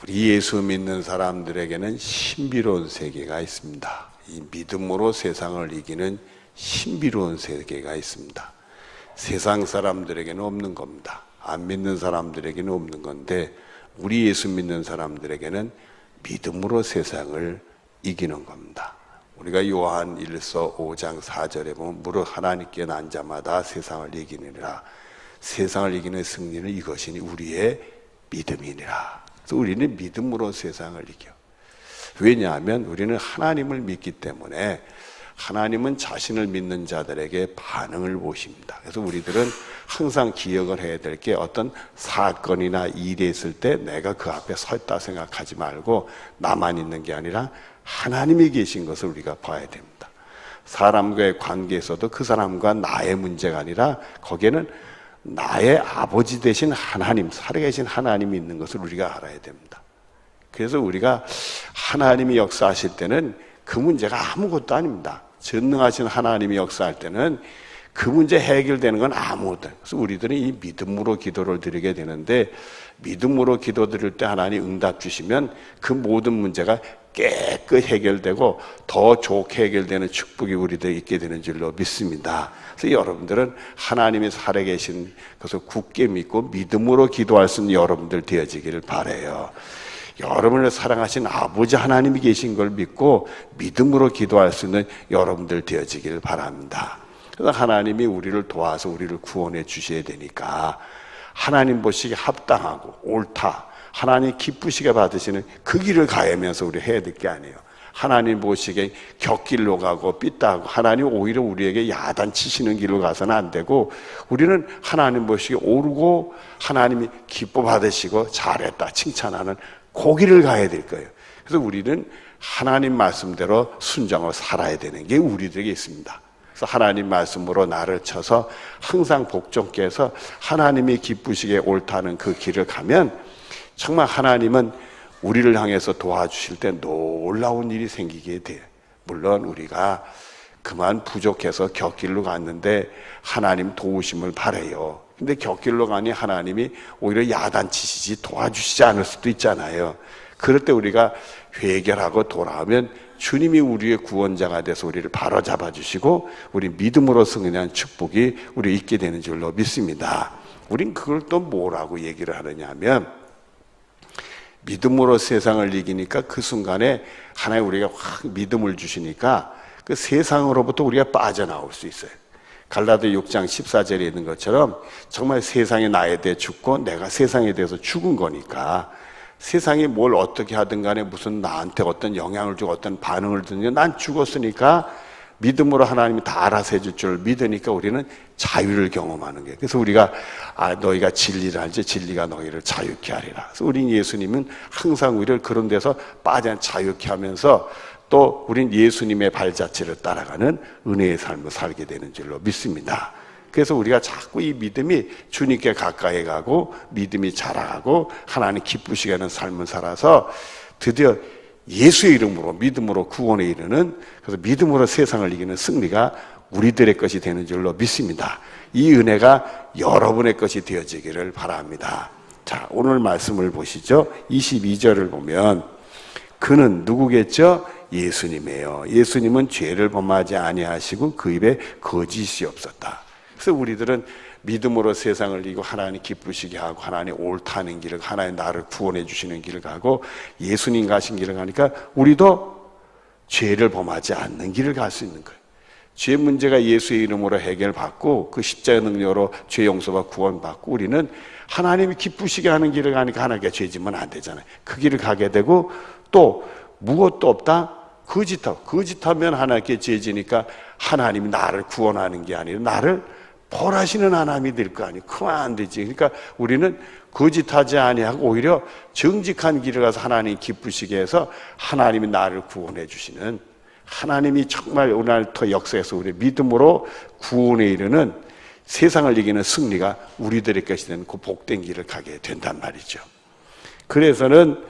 우리 예수 믿는 사람들에게는 신비로운 세계가 있습니다. 이 믿음으로 세상을 이기는 신비로운 세계가 있습니다. 세상 사람들에게는 없는 겁니다. 안 믿는 사람들에게는 없는 건데 우리 예수 믿는 사람들에게는 믿음으로 세상을 이기는 겁니다. 우리가 요한 1서 5장 4절에 보면 무릇 하나님께 난 자마다 세상을 이기느니라. 세상을 이기는 승리는 이것이니 우리의 믿음이니라. 그래서 우리는 믿음으로 세상을 이겨. 왜냐하면 우리는 하나님을 믿기 때문에 하나님은 자신을 믿는 자들에게 반응을 보십니다. 그래서 우리들은 항상 기억을 해야 될 게 어떤 사건이나 일이 있을 때 내가 그 앞에 서 있다 생각하지 말고 나만 있는 게 아니라 하나님이 계신 것을 우리가 봐야 됩니다. 사람과의 관계에서도 그 사람과 나의 문제가 아니라 거기에는 나의 아버지 되신 하나님, 살아계신 하나님이 있는 것을 우리가 알아야 됩니다. 그래서 우리가 하나님이 역사하실 때는 그 문제가 아무것도 아닙니다. 전능하신 하나님이 역사할 때는 그 문제 해결되는 건 아무것도 아니에요. 그래서 우리들은 이 믿음으로 기도를 드리게 되는데 믿음으로 기도 드릴 때 하나님 응답 주시면 그 모든 문제가 깨끗이 해결되고 더 좋게 해결되는 축복이 우리들에게 있게 되는 줄로 믿습니다. 그래서 여러분들은 하나님이 살아계신 것을 굳게 믿고 믿음으로 기도할 수 있는 여러분들 되어지기를 바라요. 여러분을 사랑하신 아버지 하나님이 계신 걸 믿고 믿음으로 기도할 수 있는 여러분들 되어지기를 바랍니다. 그래서 하나님이 우리를 도와서 우리를 구원해 주셔야 되니까 하나님 보시기에 합당하고 옳다, 하나님 기쁘시게 받으시는 그 길을 가야면서 우리 해야 될 게 아니에요. 하나님 보시기에 곁길로 가고 삐딱하고 하나님 오히려 우리에게 야단치시는 길로 가서는 안 되고 우리는 하나님 보시기에 옳고 하나님이 기뻐 받으시고 잘했다 칭찬하는 그 길을 가야 될 거예요. 그래서 우리는 하나님 말씀대로 순종하고 살아야 되는 게 우리들에게 있습니다. 그래서 하나님 말씀으로 나를 쳐서 항상 복종케 해서 하나님이 기쁘시게 옳다는 그 길을 가면 정말 하나님은 우리를 향해서 도와주실 때 놀라운 일이 생기게 돼요. 물론 우리가 그만 부족해서 곁길로 갔는데 하나님 도우심을 바라요. 근데 곁길로 가니 하나님이 오히려 야단치시지 도와주시지 않을 수도 있잖아요. 그럴 때 우리가 회개하고 돌아오면 주님이 우리의 구원자가 돼서 우리를 바로잡아 주시고 우리 믿음으로 승리한 축복이 우리 있게 되는 줄로 믿습니다. 우린 그걸 또 뭐라고 얘기를 하느냐 하면 믿음으로 세상을 이기니까 그 순간에 하나님 우리가 확 믿음을 주시니까 그 세상으로부터 우리가 빠져나올 수 있어요. 갈라디아 6장 14절에 있는 것처럼 정말 세상이 나에 대해 죽고 내가 세상에 대해서 죽은 거니까 세상이 뭘 어떻게 하든 간에 무슨 나한테 어떤 영향을 주고 어떤 반응을 주든지 난 죽었으니까 믿음으로 하나님이 다 알아서 해줄 줄 믿으니까 우리는 자유를 경험하는 거예요. 그래서 우리가 너희가 진리를 알지 진리가 너희를 자유케 하리라. 그래서 우린 예수님은 항상 우리를 그런 데서 빠져 자유케 하면서 또 우린 예수님의 발자취를 따라가는 은혜의 삶을 살게 되는 줄로 믿습니다. 그래서 우리가 자꾸 이 믿음이 주님께 가까이 가고 믿음이 자라가고 하나님 기쁘시게 하는 삶을 살아서 드디어 예수의 이름으로 믿음으로 구원에 이르는 그래서 믿음으로 세상을 이기는 승리가 우리들의 것이 되는 줄로 믿습니다. 이 은혜가 여러분의 것이 되어지기를 바랍니다. 자, 오늘 말씀을 보시죠. 22절을 보면 그는 누구겠죠? 예수님이에요. 예수님은 죄를 범하지 아니하시고 그 입에 거짓이 없었다. 그래서 우리들은 믿음으로 세상을 이기고 하나님 기쁘시게 하고 하나님 옳다는 길을 하나님 나를 구원해 주시는 길을 가고 예수님 가신 길을 가니까 우리도 죄를 범하지 않는 길을 갈 수 있는 거예요. 죄 문제가 예수의 이름으로 해결받고 그 십자가의 능력으로 죄 용서와 구원받고 우리는 하나님이 기쁘시게 하는 길을 가니까 하나님께 죄 지면 안 되잖아요. 그 길을 가게 되고 또 무엇도 없다 거짓하면 하나님께 죄 지니까 하나님이 나를 구원하는 게 아니라 나를 벌하시는 하나님이 될 거 아니에요. 그만 안 되지. 그러니까 우리는 거짓하지 아니하고 오히려 정직한 길을 가서 하나님 기쁘시게 해서 하나님이 나를 구원해 주시는 하나님이 정말 오늘부터 역사에서 우리 믿음으로 구원에 이르는 세상을 이기는 승리가 우리들의 것이 되는 그 복된 길을 가게 된단 말이죠. 그래서는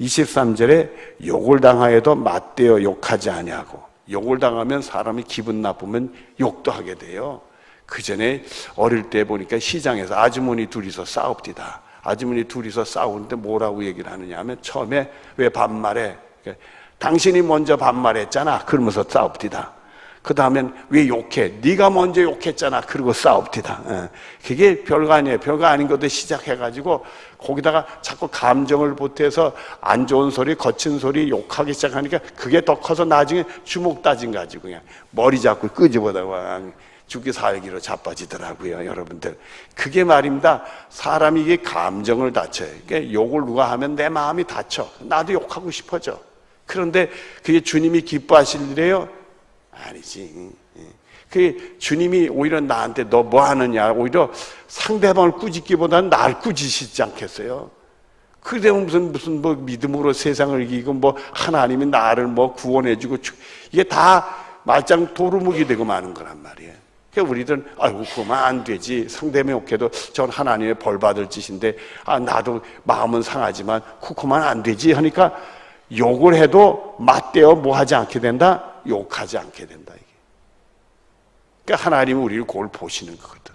23절에 욕을 당하여도 맞대어 욕하지 아니하고 욕을 당하면 사람이 기분 나쁘면 욕도 하게 돼요. 그 전에 어릴 때 보니까 시장에서 아주머니 둘이서 싸웁디다. 아주머니 둘이서 싸우는데 뭐라고 얘기를 하느냐 하면 처음에 왜 반말해? 당신이 먼저 반말했잖아. 그러면서 싸웁디다. 그 다음엔 왜 욕해? 네가 먼저 욕했잖아. 그러고 싸웁디다. 그게 별거 아니에요. 별거 아닌 것도 시작해가지고 거기다가 자꾸 감정을 보태서 안 좋은 소리, 거친 소리 욕하기 시작하니까 그게 더 커서 나중에 주먹 다짐 가지고 그냥 머리 잡고 끄집어다가 죽기 살기로 자빠지더라고요, 여러분들. 그게 말입니다. 사람이 이게 감정을 다쳐요. 그러니까 욕을 누가 하면 내 마음이 다쳐. 나도 욕하고 싶어져. 그런데 그게 주님이 기뻐하실 일이에요? 아니지. 그 주님이 오히려 나한테 너 뭐 하느냐, 오히려 상대방을 꾸짖기보다는 날 꾸짖으시지 않겠어요? 그래서 무슨 뭐 믿음으로 세상을 이기고 뭐 하나님이 나를 뭐 구원해주고 이게 다 말짱 도루묵이 되고 마는 거란 말이에요. 그러니까 우리들은 아이고 그러면 안 되지. 상대방이 욕해도 전 하나님의 벌 받을 짓인데 나도 마음은 상하지만 그러면 안 되지 하니까 욕을 해도 맞대어 뭐 하지 않게 된다? 욕하지 않게 된다. 이게. 그러니까 하나님이 우리를 그걸 보시는 거거든.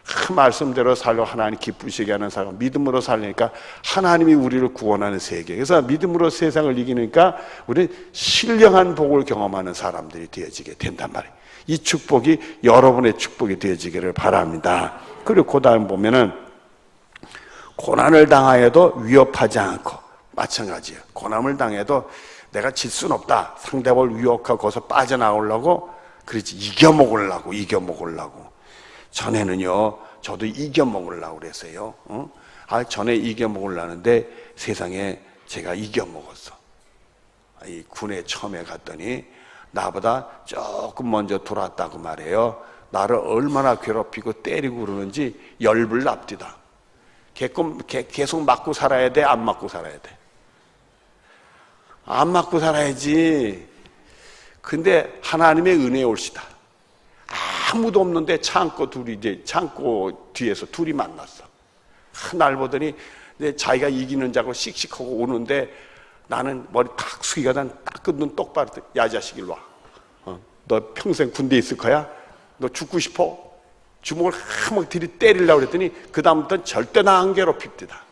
그 말씀대로 살려 하나님 기쁘시게 하는 사람, 믿음으로 살려니까 하나님이 우리를 구원하는 세계. 그래서 믿음으로 세상을 이기니까 우리 신령한 복을 경험하는 사람들이 되어지게 된단 말이에요. 이 축복이 여러분의 축복이 되어지기를 바랍니다. 그리고 그 다음 보면은 고난을 당하여도 위협하지 않고, 마찬가지예요. 고난을 당해도 내가 질 수는 없다. 상대방을 위협하고 거기서 빠져나오려고, 그렇지, 이겨먹으려고. 전에는요, 저도 이겨먹으려고 그랬어요. 전에 이겨먹으려는데 세상에 제가 이겨먹었어. 이 군에 처음에 갔더니 나보다 조금 먼저 돌아왔다고 말해요. 나를 얼마나 괴롭히고 때리고 그러는지 열불 납디다. 계속 맞고 살아야 돼? 안 맞고 살아야 돼? 안 맞고 살아야지. 근데 하나님의 은혜에 올시다. 아무도 없는데 창고 뒤에서 둘이 만났어. 날 보더니 자기가 이기는 자고 씩씩하고 오는데 나는 머리 탁 숙이가 딱 끊는 똑바로 야 자식 일로 와. 너 평생 군대에 있을 거야? 너 죽고 싶어? 주먹을 한번 들이 때리려고 그랬더니 그 다음부터는 절대 나 안 괴롭힙니다.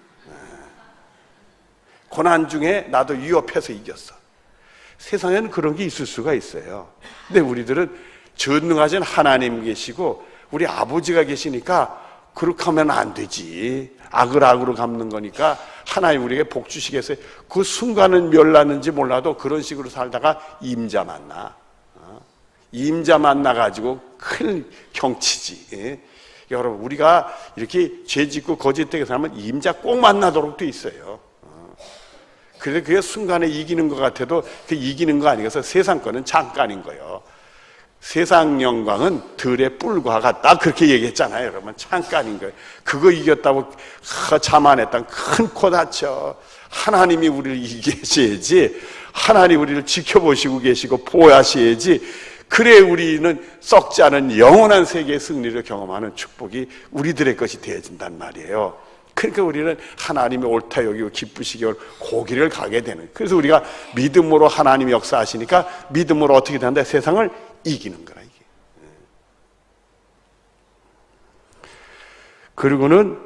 고난 중에 나도 위협해서 이겼어. 세상에는 그런 게 있을 수가 있어요. 근데 우리들은 전능하신 하나님 계시고 우리 아버지가 계시니까 그렇게 하면 안 되지. 악을 악으로 갚는 거니까 하나님 우리에게 복 주시겠어요. 그 순간은 멸났는지 몰라도 그런 식으로 살다가 임자 만나가지고 큰 경치지. 여러분, 우리가 이렇게 죄 짓고 거짓되게 살면 임자 꼭 만나도록 돼 있어요. 그래서 그게 순간에 이기는 것 같아도 그 이기는 거 아니어서 세상 거는 잠깐인 거예요. 세상 영광은 들의 뿔과 같다. 그렇게 얘기했잖아요. 여러분, 잠깐인 거예요. 그거 이겼다고 자만했다면 큰 코 다쳐. 하나님이 우리를 이기셔야지. 하나님 우리를 지켜보시고 계시고 보호하셔야지. 그래 우리는 썩지 않은 영원한 세계의 승리를 경험하는 축복이 우리들의 것이 되어진단 말이에요. 그러니까 우리는 하나님의 옳다 여기고 기쁘시게 고기를 가게 되는. 그래서 우리가 믿음으로 하나님이 역사하시니까 믿음으로 어떻게 된다? 세상을 이기는 거라 이게. 그리고는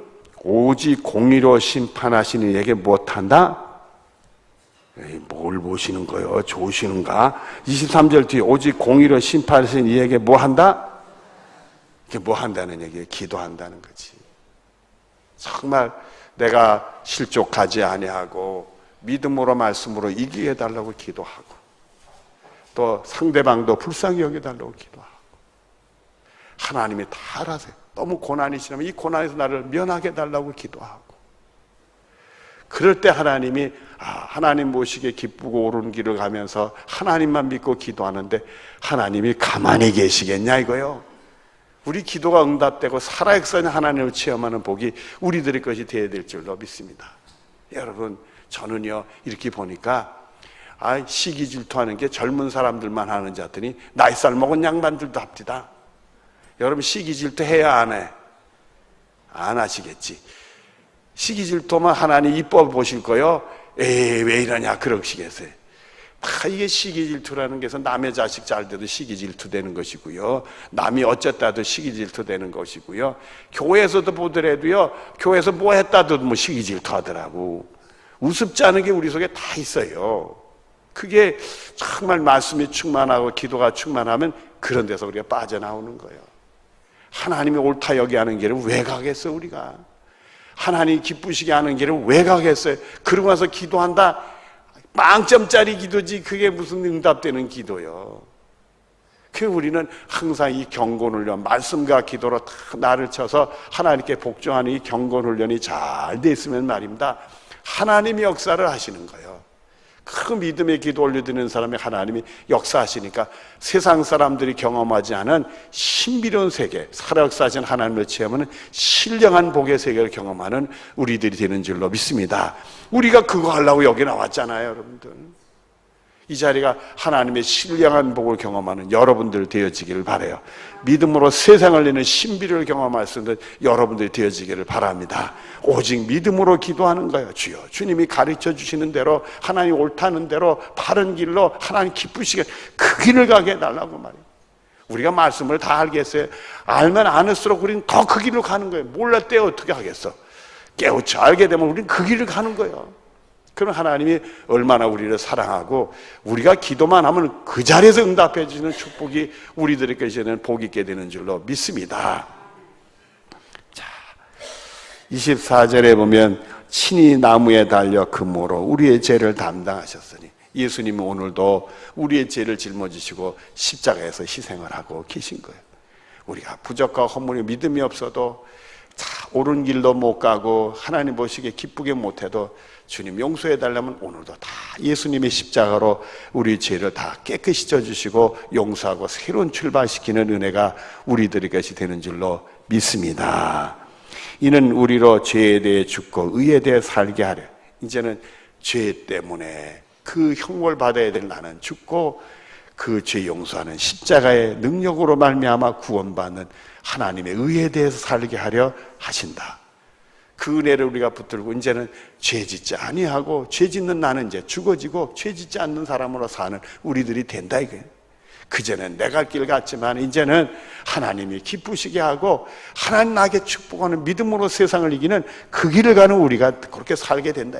오직 공의로 심판하시는 이에게 못한다? 뭘 보시는 거예요? 좋으시는가? 23절 뒤에 오직 공의로 심판하시는 이에게 뭐한다? 이게 뭐 한다는 얘기예요? 기도한다는 거지. 정말 내가 실족하지 아니하고 믿음으로 말씀으로 이기게 해달라고 기도하고 또 상대방도 불쌍히 여겨달라고 기도하고 하나님이 다 알아서 너무 고난이시라면 이 고난에서 나를 면하게 해달라고 기도하고 그럴 때 하나님이 하나님 모시게 기쁘고 옳은 길을 가면서 하나님만 믿고 기도하는데 하나님이 가만히 계시겠냐 이거요. 우리 기도가 응답되고 살아역사는 하나님을 체험하는 복이 우리들의 것이 되어야 될 줄로 믿습니다. 여러분, 저는요 이렇게 보니까 시기 질투하는 게 젊은 사람들만 하는 자더니 나이살 먹은 양반들도 합디다. 여러분, 시기 질투 해야 안 해? 안 하시겠지. 시기 질투만 하나님 이뻐 보실 거요. 왜 이러냐 그러시겠어요. 다 이게 시기 질투라는 게서 남의 자식 잘 돼도 시기 질투 되는 것이고요. 남이 어쨌다도 시기 질투 되는 것이고요. 교회에서도 보더라도요. 교회에서 뭐 했다도 뭐 시기 질투 하더라고. 우습지 않은 게 우리 속에 다 있어요. 그게 정말 말씀이 충만하고 기도가 충만하면 그런 데서 우리가 빠져나오는 거예요. 하나님이 옳다 여기하는 길을 왜 가겠어 우리가? 하나님 기쁘시게 하는 길을 왜 가겠어요? 그러고 나서 기도한다. 빵점짜리 기도지 그게 무슨 응답되는 기도요. 그 우리는 항상 이 경건훈련 말씀과 기도로 다 나를 쳐서 하나님께 복종하는 이 경건훈련이 잘 돼 있으면 말입니다. 하나님이 역사를 하시는 거예요. 그 믿음의 기도 올려드리는 사람이 하나님이 역사하시니까 세상 사람들이 경험하지 않은 신비로운 세계, 살아역사하신 하나님을 체험하는 신령한 복의 세계를 경험하는 우리들이 되는 줄로 믿습니다. 우리가 그거 하려고 여기 나왔잖아요, 여러분들. 이 자리가 하나님의 신령한 복을 경험하는 여러분들 되어지기를 바라요. 믿음으로 세상을 내는 신비를 경험할 수 있는 여러분들이 되어지기를 바랍니다. 오직 믿음으로 기도하는 거예요. 주여, 주님이 가르쳐 주시는 대로 하나님 옳다는 대로 바른 길로 하나님 기쁘시게 그 길을 가게 해달라고 말이에요. 우리가 말씀을 다 알겠어요. 알면 안을수록 우리는 더 그 길로 가는 거예요. 몰랐대 어떻게 하겠어. 깨우쳐 알게 되면 우리는 그 길을 가는 거예요. 그럼 하나님이 얼마나 우리를 사랑하고 우리가 기도만 하면 그 자리에서 응답해 주시는 축복이 우리들에게는 복이 있게 되는 줄로 믿습니다. 자, 24절에 보면 친히 나무에 달려 금오로 우리의 죄를 담당하셨으니 예수님은 오늘도 우리의 죄를 짊어지시고 십자가에서 희생을 하고 계신 거예요. 우리가 부족과 허물이 믿음이 없어도 옳은 길도 못 가고 하나님 보시기에 기쁘게 못해도 주님 용서해 달라면 오늘도 다 예수님의 십자가로 우리 죄를 다 깨끗이 져주시고 용서하고 새로운 출발시키는 은혜가 우리들에게 되는 줄로 믿습니다. 이는 우리로 죄에 대해 죽고 의에 대해 살게 하려. 이제는 죄 때문에 그 형벌 받아야 될 나는 죽고 그 죄 용서하는 십자가의 능력으로 말미암아 구원받는 하나님의 의에 대해서 살게 하려 하신다. 그 은혜를 우리가 붙들고 이제는 죄 짓지 아니하고 죄 짓는 나는 이제 죽어지고 죄 짓지 않는 사람으로 사는 우리들이 된다 이거예요. 그전엔 내 갈 길 같지만 이제는 하나님이 기쁘시게 하고 하나님 나에게 축복하는 믿음으로 세상을 이기는 그 길을 가는 우리가 그렇게 살게 된다.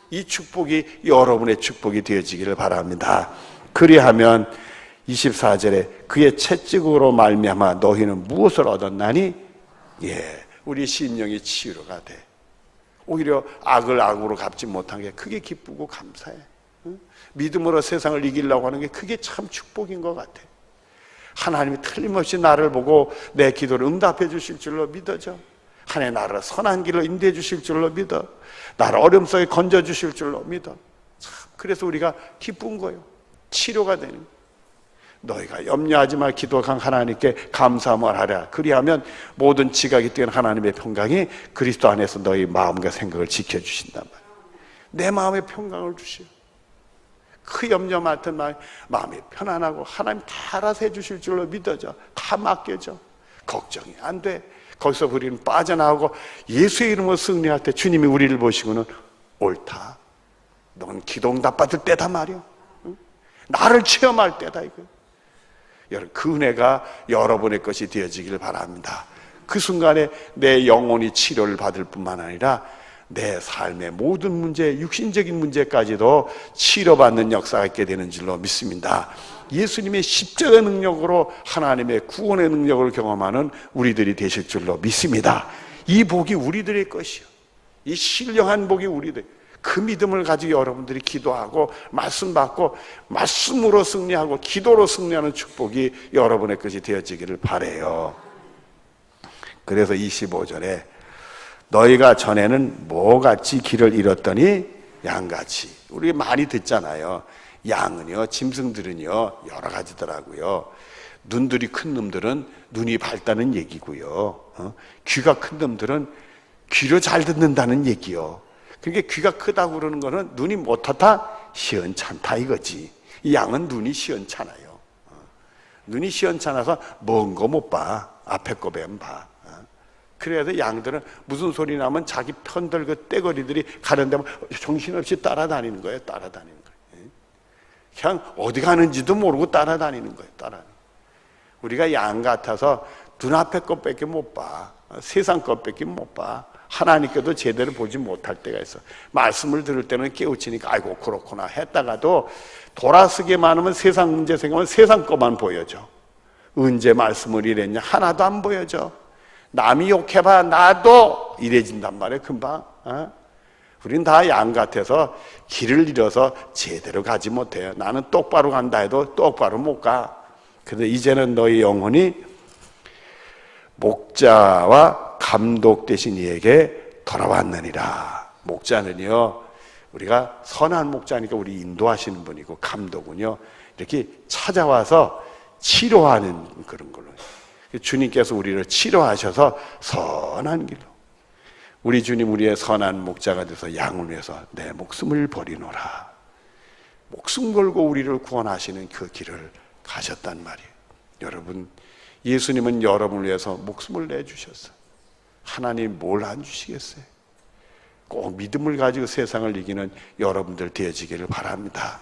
이 축복이 여러분의 축복이 되어지기를 바랍니다. 그리하면 24절에 그의 채찍으로 말미암아 너희는 무엇을 얻었나니? 우리 심령이 치유가 돼. 오히려 악을 악으로 갚지 못한 게 그게 기쁘고 감사해. 믿음으로 세상을 이기려고 하는 게 그게 참 축복인 것 같아. 하나님이 틀림없이 나를 보고 내 기도를 응답해 주실 줄로 믿어져. 하나님 나를 선한 길로 인도해 주실 줄로 믿어. 나를 어려움 속에 건져 주실 줄로 믿어. 참 그래서 우리가 기쁜 거예요. 치료가 되는 거예요. 너희가 염려하지 말 기도한 하나님께 감사함을 하라. 그리하면 모든 지각이 뛰어난 하나님의 평강이 그리스도 안에서 너희 마음과 생각을 지켜주신단 말이에요. 내 마음에 평강을 주시오. 그 염려 맡은 마음이 편안하고 하나님 다 알아서 해주실 줄로 믿어져. 다 맡겨져. 걱정이 안 돼. 거기서 우리는 빠져나오고 예수의 이름으로 승리할 때 주님이 우리를 보시고는 옳다. 넌 기도 응답 받을 때다 말이야. 나를 체험할 때다 이거. 여러분 그 은혜가 여러분의 것이 되어지기를 바랍니다. 그 순간에 내 영혼이 치료를 받을 뿐만 아니라 내 삶의 모든 문제, 육신적인 문제까지도 치료받는 역사가 있게 되는 줄로 믿습니다. 예수님의 십자가 능력으로 하나님의 구원의 능력을 경험하는 우리들이 되실 줄로 믿습니다. 이 복이 우리들의 것이요. 이 신령한 복이 우리들. 그 믿음을 가지고 여러분들이 기도하고 말씀 받고 말씀으로 승리하고 기도로 승리하는 축복이 여러분의 것이 되어지기를 바라요. 그래서 25절에 너희가 전에는 뭐같이 길을 잃었더니 양같이. 우리 많이 듣잖아요. 양은요, 짐승들은요 여러 가지더라고요. 눈들이 큰 놈들은 눈이 밝다는 얘기고요. 귀가 큰 놈들은 귀로 잘 듣는다는 얘기요. 그러니까 귀가 크다고 그러는 거는 눈이 못하다 시원찮다 이거지. 이 양은 눈이 시원찮아요. 눈이 시원찮아서 먼 거 못 봐. 앞에 거 뱀 봐. 그래서 양들은 무슨 소리 나면 자기 편들 그 떼거리들이 가는 데면 정신없이 따라다니는 거예요. 따라다니는 거예요. 그냥 어디 가는지도 모르고 따라다니는 거예요. 우리가 양 같아서 눈앞에 것밖에 못 봐. 세상 것밖에 못 봐. 하나님께도 제대로 보지 못할 때가 있어. 말씀을 들을 때는 깨우치니까 아이고 그렇구나 했다가도 돌아서기만 하면 세상 문제 생각하면 세상 것만 보여져. 언제 말씀을 이랬냐 하나도 안 보여져. 남이 욕해봐 나도 이래진단 말이에요. 금방. 우린 다 양 같아서 길을 잃어서 제대로 가지 못해요. 나는 똑바로 간다 해도 똑바로 못 가. 그런데 이제는 너희 영혼이 목자와 감독 되신 이에게 돌아왔느니라. 목자는요, 우리가 선한 목자니까 우리 인도하시는 분이고, 감독은요 이렇게 찾아와서 치료하는 그런 걸로. 주님께서 우리를 치료하셔서 선한 길로, 우리 주님 우리의 선한 목자가 돼서 양을 위해서 내 목숨을 버리노라. 목숨 걸고 우리를 구원하시는 그 길을 가셨단 말이에요. 여러분, 예수님은 여러분을 위해서 목숨을 내주셨어요. 하나님 뭘 안 주시겠어요? 꼭 믿음을 가지고 세상을 이기는 여러분들 되어지기를 바랍니다.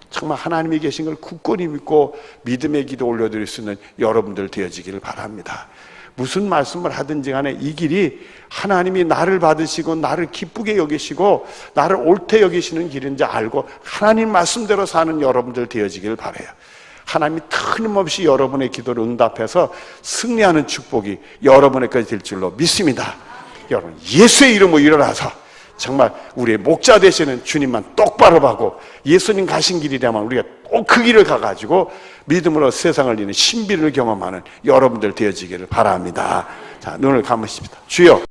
정말 하나님이 계신 걸 굳건히 믿고 믿음의 기도 올려드릴 수 있는 여러분들 되어지기를 바랍니다. 무슨 말씀을 하든지 간에 이 길이 하나님이 나를 받으시고 나를 기쁘게 여기시고 나를 옳게 여기시는 길인지 알고 하나님 말씀대로 사는 여러분들 되어지기를 바라요. 하나님이 틀림없이 여러분의 기도를 응답해서 승리하는 축복이 여러분에게까지 될 줄로 믿습니다. 여러분, 예수의 이름으로 일어나서 정말 우리의 목자 되시는 주님만 똑바로 봐고 예수님 가신 길이라면 우리가 꼭 그 길을 가가지고 믿음으로 세상을 이기는 신비를 경험하는 여러분들 되어지기를 바랍니다. 자, 눈을 감으십시다. 주여.